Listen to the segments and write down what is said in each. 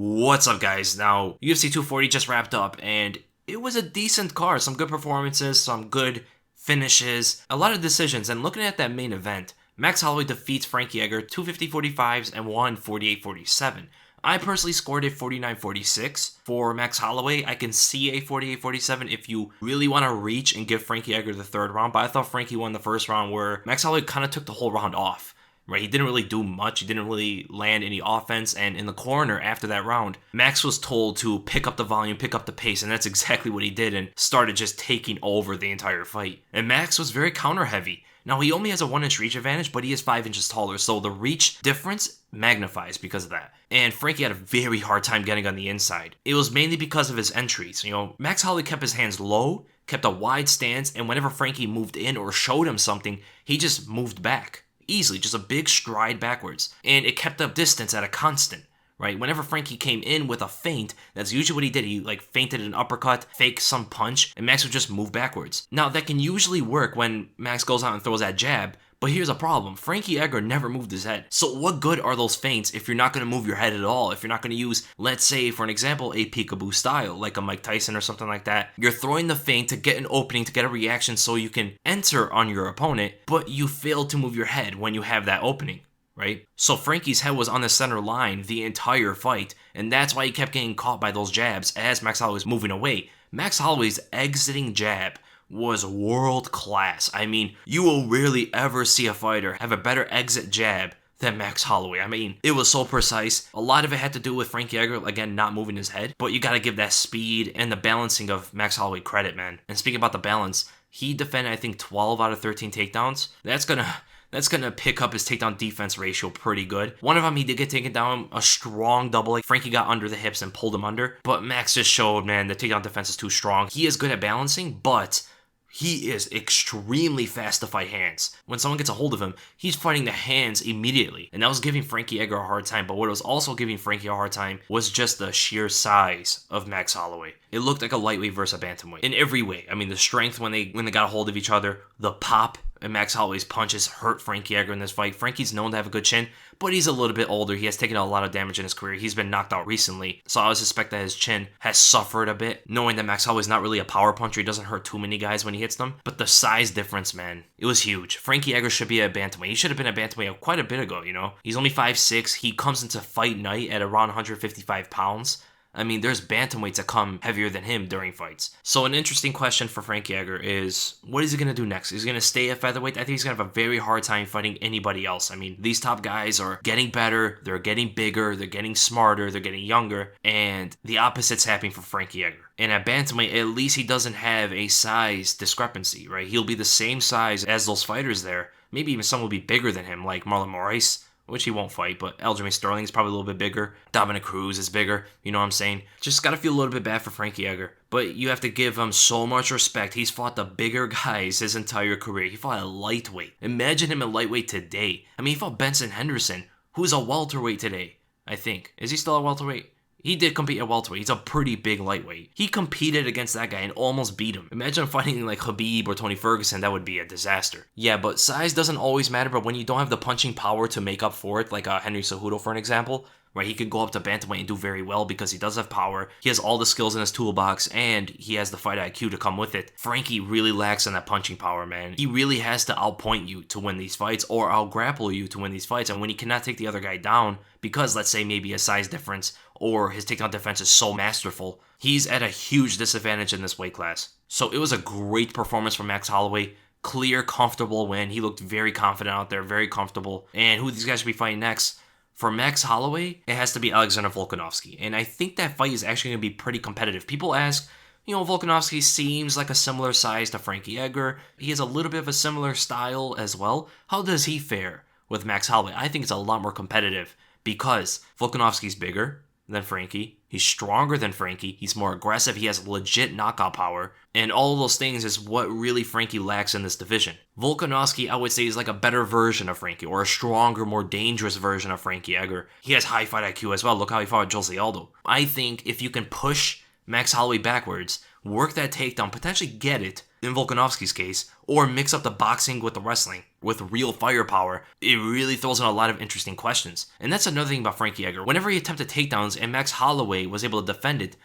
What's up, guys? Now, UFC 240 just wrapped up, and it was a decent card. Some good performances, some good finishes, a lot of decisions. And looking at that main event, Max Holloway defeats Frankie Edgar 250-45s and won 48-47. I personally scored it 49-46 for Max Holloway. I can see a 48-47 if you really want to reach and give Frankie Edgar the third round, but I thought Frankie won the first round where Max Holloway kind of took the whole round off. Right, he didn't really do much. He didn't really land any offense. And in the corner after that round, Max was told to pick up the volume, pick up the pace, and that's exactly what he did and started just taking over the entire fight. And Max was very counter heavy. Now, he only has a 1-inch reach advantage, but he is 5 inches taller, so the reach difference magnifies because of that. And Frankie had a very hard time getting on the inside. It was mainly because of his entries. Max Holloway kept his hands low, kept a wide stance, and whenever Frankie moved in or showed him something, he just moved back. Easily, just a big stride backwards. And it kept the distance at a constant, right? Whenever Frankie came in with a feint, that's usually what he did. He feinted an uppercut, faked some punch, and Max would just move backwards. Now, that can usually work when Max goes out and throws that jab, but here's a problem. Frankie Edgar never moved his head. So what good are those feints if you're not going to move your head at all? If you're not going to use, let's say, for an example, a peekaboo style, like a Mike Tyson or something like that. You're throwing the feint to get an opening, to get a reaction so you can enter on your opponent, but you fail to move your head when you have that opening, right? So Frankie's head was on the center line the entire fight, and that's why he kept getting caught by those jabs as Max Holloway was moving away. Max Holloway's exiting jab was world class. I mean, you will rarely ever see a fighter have a better exit jab than Max Holloway. I mean, it was so precise. A lot of it had to do with Frankie Edgar, again, not moving his head, but you gotta give that speed and the balancing of Max Holloway credit, man. And speaking about the balance, he defended, I think, 12 out of 13 takedowns. That's gonna pick up his takedown defense ratio pretty good. One of them, he did get taken down, a strong double leg. Frankie got under the hips and pulled him under, but Max just showed, man, the takedown defense is too strong. He is good at balancing, but he is extremely fast to fight hands. When someone gets a hold of him, he's fighting the hands immediately. And that was giving Frankie Edgar a hard time. But what was also giving Frankie a hard time was just the sheer size of Max Holloway. It looked like a lightweight versus a bantamweight in every way. I mean, the strength when they got a hold of each other, the pop, and Max Holloway's punches hurt Frankie Edgar in this fight. Frankie's known to have a good chin, but he's a little bit older. He has taken a lot of damage in his career. He's been knocked out recently, so I would suspect that his chin has suffered a bit, knowing that Max Holloway's not really a power puncher. He doesn't hurt too many guys when he hits them, but the size difference, man, it was huge. Frankie Edgar should be a bantamweight. He should have been a bantamweight quite a bit ago, He's only 5'6". He comes into fight night at around 155 pounds. I mean, there's bantamweights that come heavier than him during fights. So an interesting question for Frankie Edgar is, what is he going to do next? Is he going to stay at featherweight? I think he's going to have a very hard time fighting anybody else. I mean, these top guys are getting better, they're getting bigger, they're getting smarter, they're getting younger, and the opposite's happening for Frankie Edgar. And at bantamweight, at least he doesn't have a size discrepancy, right? He'll be the same size as those fighters there. Maybe even some will be bigger than him, like Marlon Moraes, which he won't fight, but Aljamain Sterling is probably a little bit bigger. Dominic Cruz is bigger, you know what I'm saying? Just gotta feel a little bit bad for Frankie Edgar. But you have to give him so much respect. He's fought the bigger guys his entire career. He fought a lightweight. Imagine him at lightweight today. I mean, he fought Benson Henderson, who's a welterweight today, I think. Is he still a welterweight? He did compete at welterweight. He's a pretty big lightweight. He competed against that guy and almost beat him. Imagine fighting like Khabib or Tony Ferguson. That would be a disaster. Yeah, but size doesn't always matter, but when you don't have the punching power to make up for it, like Henry Cejudo for an example, right, he could go up to bantamweight and do very well because he does have power. He has all the skills in his toolbox, and he has the fight IQ to come with it. Frankie really lacks in that punching power, man. He really has to outpoint you to win these fights or outgrapple you to win these fights. And when he cannot take the other guy down because, let's say, maybe a size difference or his takedown defense is so masterful, he's at a huge disadvantage in this weight class. So it was a great performance from Max Holloway. Clear, comfortable win. He looked very confident out there, very comfortable. And who these guys should be fighting next? For Max Holloway, it has to be Alexander Volkanovski. And I think that fight is actually going to be pretty competitive. People ask, Volkanovski seems like a similar size to Frankie Edgar. He has a little bit of a similar style as well. How does he fare with Max Holloway? I think it's a lot more competitive because Volkanovski's bigger than Frankie. He's stronger than Frankie. He's more aggressive. He has legit knockout power. And all of those things is what really Frankie lacks in this division. Volkanovski, I would say, is like a better version of Frankie, or a stronger, more dangerous version of Frankie Edgar. He has high fight IQ as well. Look how he fought Jose Aldo. I think if you can push Max Holloway backwards, work that takedown, potentially get it, in Volkanovski's case, or mix up the boxing with the wrestling with real firepower, it really throws in a lot of interesting questions. And that's another thing about Frankie Edgar. Whenever he attempted takedowns and Max Holloway was able to defend it,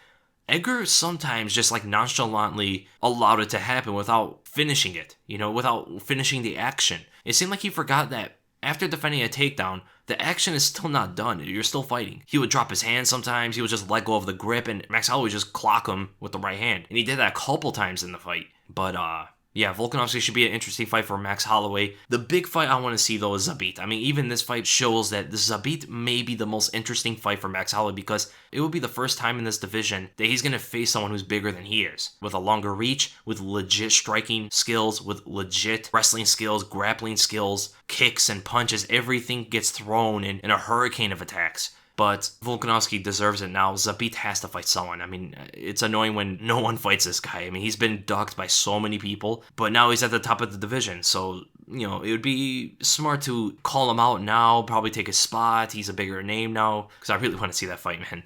Edgar sometimes just like nonchalantly allowed it to happen without finishing it, without finishing the action. It seemed like he forgot that after defending a takedown, the action is still not done. You're still fighting. He would drop his hand sometimes. He would just let go of the grip, and Max Holloway would just clock him with the right hand. And he did that a couple times in the fight. But, yeah, Volkanovski should be an interesting fight for Max Holloway. The big fight I want to see, though, is Zabit. I mean, even this fight shows that the Zabit may be the most interesting fight for Max Holloway because it will be the first time in this division that he's going to face someone who's bigger than he is, with a longer reach, with legit striking skills, with legit wrestling skills, grappling skills, kicks and punches. Everything gets thrown in a hurricane of attacks. But Volkanovski deserves it now. Zabit has to fight someone. I mean, it's annoying when no one fights this guy. I mean, he's been ducked by so many people, but now he's at the top of the division. So, it would be smart to call him out now, probably take his spot. He's a bigger name now, because I really want to see that fight, man.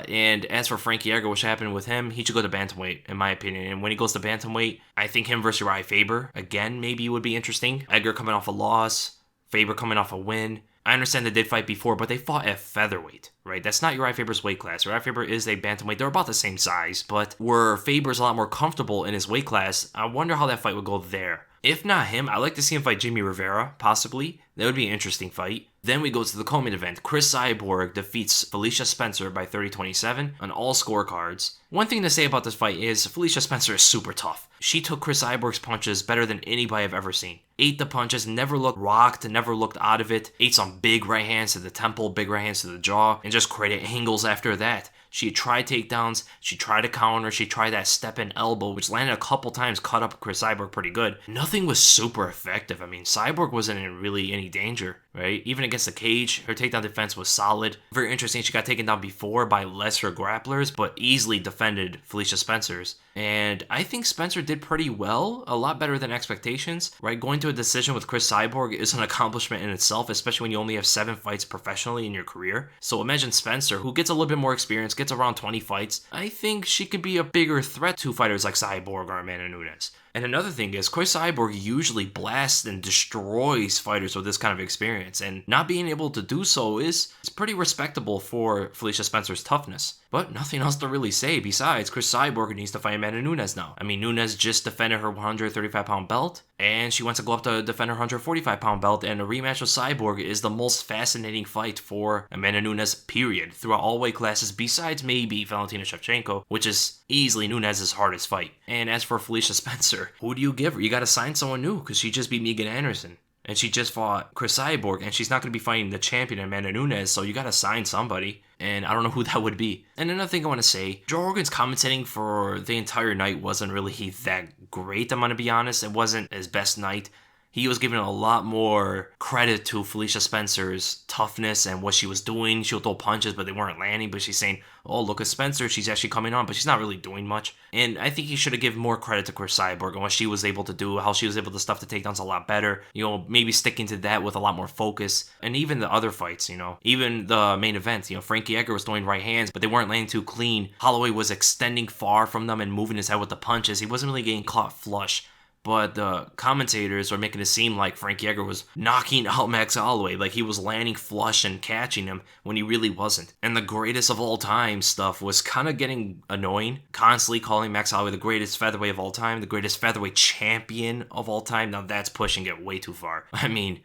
And as for Frankie Edgar, what should happen with him? He should go to bantamweight, in my opinion. And when he goes to bantamweight, I think him versus Uriah Faber, again, maybe would be interesting. Edgar coming off a loss, Faber coming off a win. I understand they did fight before, but they fought at featherweight, right? That's not Uriah Faber's weight class. Uriah Faber is a bantamweight. They're about the same size, but where Faber's a lot more comfortable in his weight class, I wonder how that fight would go there. If not him, I'd like to see him fight Jimmy Rivera, possibly. That would be an interesting fight. Then we go to the co-main event. Cris Cyborg defeats Felicia Spencer by 30-27 on all scorecards. One thing to say about this fight is Felicia Spencer is super tough. She took Cris Cyborg's punches better than anybody I've ever seen. Ate the punches, never looked rocked, never looked out of it. Ate some big right hands to the temple, big right hands to the jaw, and just created angles after that. She tried takedowns, she tried a counter, she tried that step-in elbow, which landed a couple times, cut up Cris Cyborg pretty good. Nothing was super effective. I mean, Cyborg wasn't in really any danger, right? Even against the cage, her takedown defense was solid. Very interesting, she got taken down before by lesser grapplers, but easily defended Felicia Spencer's. And I think Spencer did pretty well, a lot better than expectations, right? Going to a decision with Cris Cyborg is an accomplishment in itself, especially when you only have 7 fights professionally in your career. So imagine Spencer, who gets a little bit more experience, gets around 20 fights. I think she could be a bigger threat to fighters like Cyborg or Amanda Nunes. And another thing is, Cris Cyborg usually blasts and destroys fighters with this kind of experience, and not being able to do so is pretty respectable for Felicia Spencer's toughness. But nothing else to really say besides Cris Cyborg needs to fight Amanda Nunes now. I mean, Nunes just defended her 135-pound belt, and she wants to go up to defend her 145-pound belt, and a rematch with Cyborg is the most fascinating fight for Amanda Nunes, period, throughout all weight classes, besides maybe Valentina Shevchenko, which is easily Nunes' hardest fight. And as for Felicia Spencer, who do you give her? You gotta sign someone new, because she just beat Megan Anderson. And she just fought Cris Cyborg, and she's not going to be fighting the champion Amanda Nunes, so you got to sign somebody. And I don't know who that would be. And another thing I want to say, Joe Rogan's commentating for the entire night wasn't really that great, I'm going to be honest. It wasn't his best night. He was giving a lot more credit to Felicia Spencer's toughness and what she was doing. She'll throw punches, but they weren't landing. But she's saying, oh, look at Spencer. She's actually coming on, but she's not really doing much. And I think he should have given more credit to Cris Cyborg and what she was able to do, how she was able to stuff the takedowns a lot better. Maybe sticking to that with a lot more focus. And even the other fights, even the main event, Frankie Edgar was throwing right hands, but they weren't landing too clean. Holloway was extending far from them and moving his head with the punches. He wasn't really getting caught flush. But the commentators were making it seem like Frankie Edgar was knocking out Max Holloway, like he was landing flush and catching him when he really wasn't. And the greatest of all time stuff was kind of getting annoying, constantly calling Max Holloway the greatest featherweight of all time, the greatest featherweight champion of all time. Now that's pushing it way too far. I mean,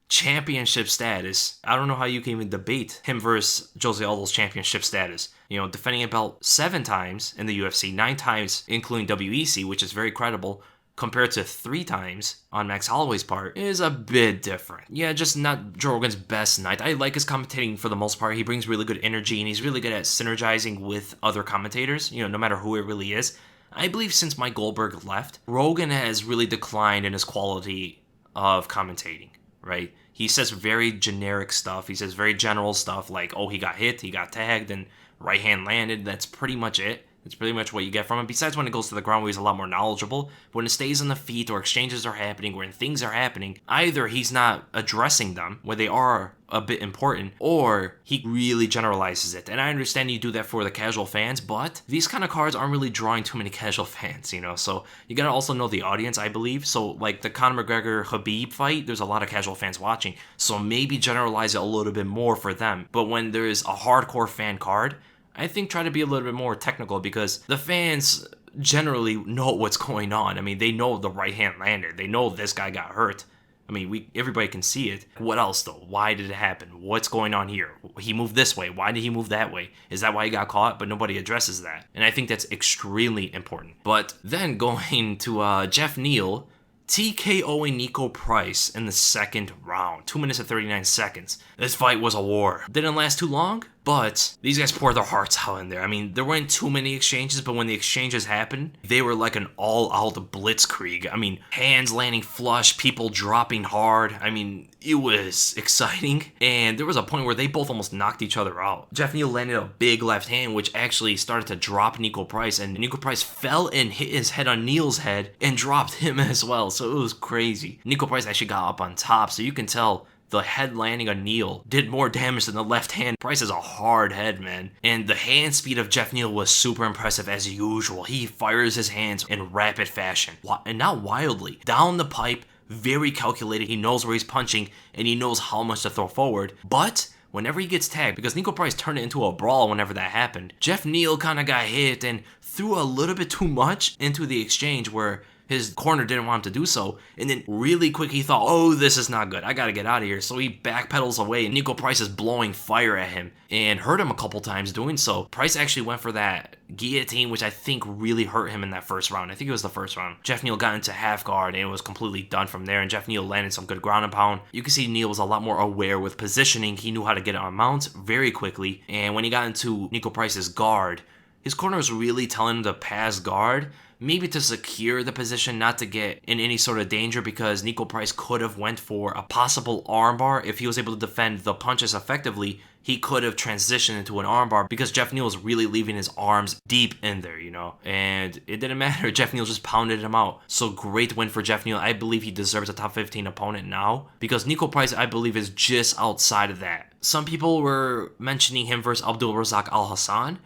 championship status, I don't know how you can even debate him versus Jose Aldo's championship status. Defending a belt 7 times in the UFC, 9 times including WEC, which is very credible, compared to 3 times on Max Holloway's part, is a bit different. Yeah, just not Joe Rogan's best night. I like his commentating for the most part. He brings really good energy, and he's really good at synergizing with other commentators, no matter who it really is. I believe since Mike Goldberg left, Rogan has really declined in his quality of commentating, right? He says very generic stuff. He says very general stuff like, oh, he got hit, he got tagged, and right hand landed. That's pretty much it. It's pretty much what you get from him. Besides when it goes to the ground where he's a lot more knowledgeable. But when it stays on the feet or exchanges are happening, when things are happening, either he's not addressing them where they are a bit important, or he really generalizes it. And I understand you do that for the casual fans, but these kind of cards aren't really drawing too many casual fans, you know? So you gotta also know the audience, I believe. So like the Conor McGregor-Khabib fight, there's a lot of casual fans watching. So maybe generalize it a little bit more for them. But when there's a hardcore fan card, I think try to be a little bit more technical, because the fans generally know what's going on. I mean, they know the right hand landed. They know this guy got hurt. I mean, everybody can see it. What else, though? Why did it happen? What's going on here? He moved this way. Why did he move that way? Is that why he got caught? But nobody addresses that. And I think that's extremely important. But then going to Jeff Neal, TKOing Nico Price in the second round. 2 minutes and 39 seconds. This fight was a war. Didn't last too long, but these guys poured their hearts out in there. I mean, there weren't too many exchanges, but when the exchanges happened, they were like an all-out blitzkrieg. I mean, hands landing flush, people dropping hard. I mean, it was exciting. And there was a point where they both almost knocked each other out. Jeff Neal landed a big left hand, which actually started to drop Nico Price. And Nico Price fell and hit his head on Neal's head and dropped him as well. So it was crazy. Nico Price actually got up on top, so you can tell the head landing on Neal did more damage than the left hand. Price is a hard head, man. And the hand speed of Jeff Neal was super impressive as usual. He fires his hands in rapid fashion. And not wildly. Down the pipe, very calculated. He knows where he's punching, and he knows how much to throw forward. But whenever he gets tagged, because Nico Price turned it into a brawl whenever that happened, Jeff Neal kind of got hit and threw a little bit too much into the exchange where his corner didn't want him to do so, and then really quick he thought, oh, this is not good, I gotta get out of here, so he backpedals away, and Nico Price is blowing fire at him, and hurt him a couple times doing so. Price actually went for that guillotine, which I think really hurt him in that first round. I think it was the first round. Jeff Neal got into half guard, and it was completely done from there, and Jeff Neal landed some good ground and pound. You can see Neal was a lot more aware with positioning. He knew how to get on mounts very quickly, and when he got into Nico Price's guard, his corner was really telling him to pass guard, maybe to secure the position, not to get in any sort of danger, because Nico Price could have went for a possible armbar. If he was able to defend the punches effectively, he could have transitioned into an armbar, because Jeff Neal was really leaving his arms deep in there, you know, and it didn't matter. Jeff Neal just pounded him out. So great win for Jeff Neal. I believe he deserves a top 15 opponent now, because Nico Price, I believe, is just outside of that. Some people were mentioning him versus Abdul Razak Al Hassan.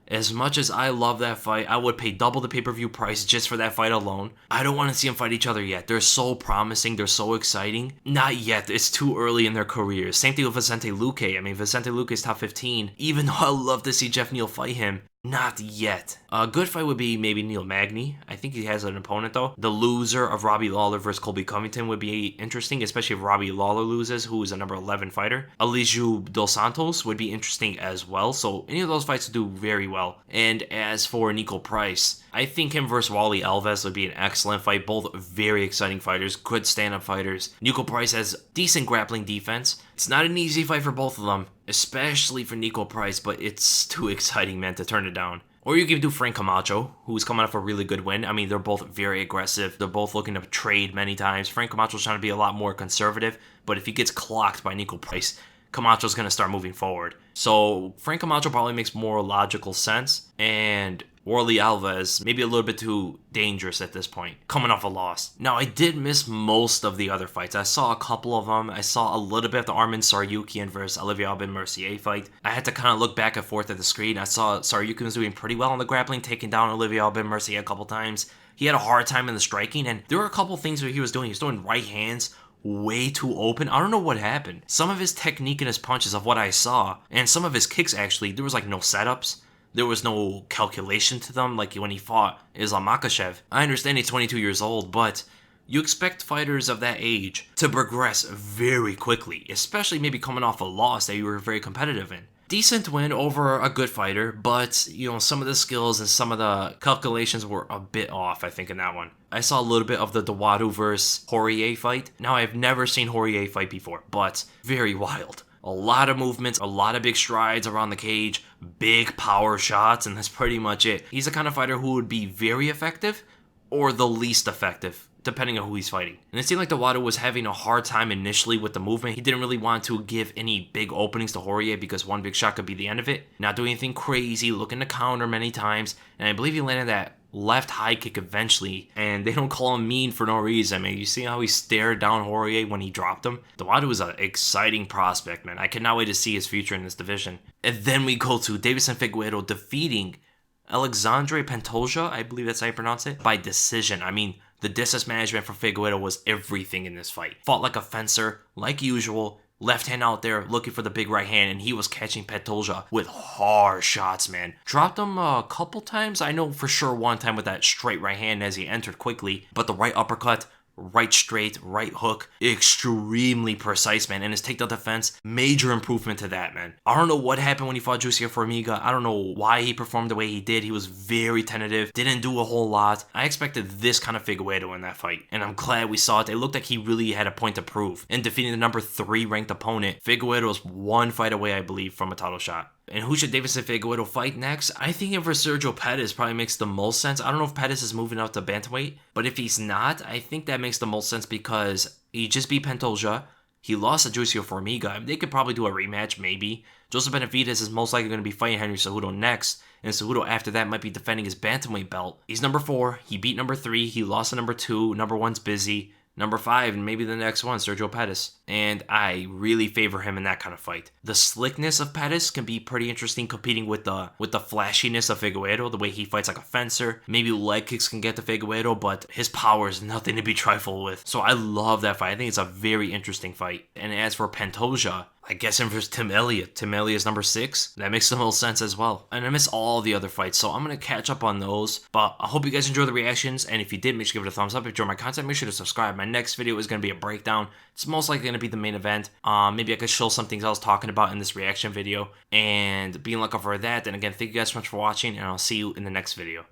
As much as I love that fight, I would pay double the pay-per-view price just for that fight alone. I don't want to see them fight each other yet. They're so promising. They're so exciting. Not yet. It's too early in their careers. Same thing with Vicente Luque. I mean, Vicente Luque is top 15. Even though I love to see Jeff Neal fight him, not yet. A good fight would be maybe Neil Magny. I think he has an opponent, though. The loser of Robbie Lawler versus Colby Covington would be interesting, especially if Robbie Lawler loses, who is a number 11 fighter. Elijah Dos Santos would be interesting as well. So any of those fights would do very well. And as for Nico Price, I think him versus Wally Alves would be an excellent fight. Both very exciting fighters, good stand-up fighters. Nico Price has decent grappling defense. It's not an easy fight for both of them, especially for Nico Price, but it's too exciting, man, to turn it down. Or you can do Frank Camacho, who's coming off a really good win. I mean, they're both very aggressive. They're both looking to trade many times. Frank Camacho's trying to be a lot more conservative, but if he gets clocked by Nico Price, Camacho's going to start moving forward. So Frank Camacho probably makes more logical sense, and Warley Alves maybe a little bit too dangerous at this point, coming off a loss. Now, I did miss most of the other fights. I saw a couple of them. I saw a little bit of the Arman Tsarukyan versus Olivier Aubin-Mercier fight. I had to kind of look back and forth at the screen. I saw Tsarukyan was doing pretty well on the grappling, taking down Olivier Aubin-Mercier a couple times. He had a hard time in the striking, and there were a couple things that he was doing. He was throwing right hands way too open. I don't know what happened. Some of his technique and his punches of what I saw, and some of his kicks actually, there was like no setups. There was no calculation to them, like when he fought Islam Makhachev. I understand he's 22 years old, but you expect fighters of that age to progress very quickly, especially maybe coming off a loss that you were very competitive in. Decent win over a good fighter, but, you know, some of the skills and some of the calculations were a bit off, I think, in that one. I saw a little bit of the Dawodu versus Poirier fight. Now, I've never seen Poirier fight before, but very wild. A lot of movements, a lot of big strides around the cage, big power shots, and that's pretty much it. He's the kind of fighter who would be very effective or the least effective depending on who he's fighting. And it seemed like Dewado was having a hard time initially with the movement. He didn't really want to give any big openings to Poirier because one big shot could be the end of it. Not doing anything crazy, looking to counter many times, and I believe he landed that left high kick eventually, and they don't call him mean for no reason. Man, you see how he stared down Poirier when he dropped him? Dewado is an exciting prospect, man. I cannot wait to see his future in this division. And then we go to Deiveson Figueredo defeating Alexandre Pantoja, I believe that's how you pronounce it, by decision. I mean, the distance management for Figueredo was everything in this fight. Fought like a fencer, like usual. Left hand out there looking for the big right hand, and he was catching Pantoja with hard shots, man. Dropped him a couple times. I know for sure one time with that straight right hand as he entered quickly, but the right uppercut, right straight, right hook, extremely precise, man. And his takedown defense, major improvement to that, man. I don't know what happened when he fought Juicy Formiga. I don't know why he performed the way he did. He was very tentative, didn't do a whole lot. I expected this kind of Figueredo in that fight, and I'm glad we saw it. It looked like he really had a point to prove. In defeating the number 3 ranked opponent, Figueredo was one fight away, I believe, from a title shot. And who should Deiveson Figueredo fight next? I think him for Sergio Pettis probably makes the most sense. I don't know if Pettis is moving up to bantamweight, but if he's not, I think that makes the most sense because he just beat Pantoja. He lost to Juicy Formiga. They could probably do a rematch, maybe. Joseph Benavidez is most likely going to be fighting Henry Cejudo next, and Cejudo after that might be defending his bantamweight belt. He's number 4. He beat number 3. He lost to number 2. Number 1's busy. Number 5, and maybe the next one, Sergio Pettis. And I really favor him in that kind of fight. The slickness of Pettis can be pretty interesting competing with the flashiness of Figueredo, the way he fights like a fencer. Maybe leg kicks can get to Figueredo, but his power is nothing to be trifled with. So I love that fight. I think it's a very interesting fight. And as for Pantoja, I guess him versus Tim Elliott. Tim Elliott is number 6. That makes the most sense as well. And I miss all the other fights, so I'm going to catch up on those. But I hope you guys enjoy the reactions. And if you did, make sure to give it a thumbs up. If you enjoyed my content, make sure to subscribe. My next video is going to be a breakdown. It's most likely going to be the main event. Maybe I could show some things I was talking about in this reaction video. And be on lookout for that. And again, thank you guys so much for watching. And I'll see you in the next video.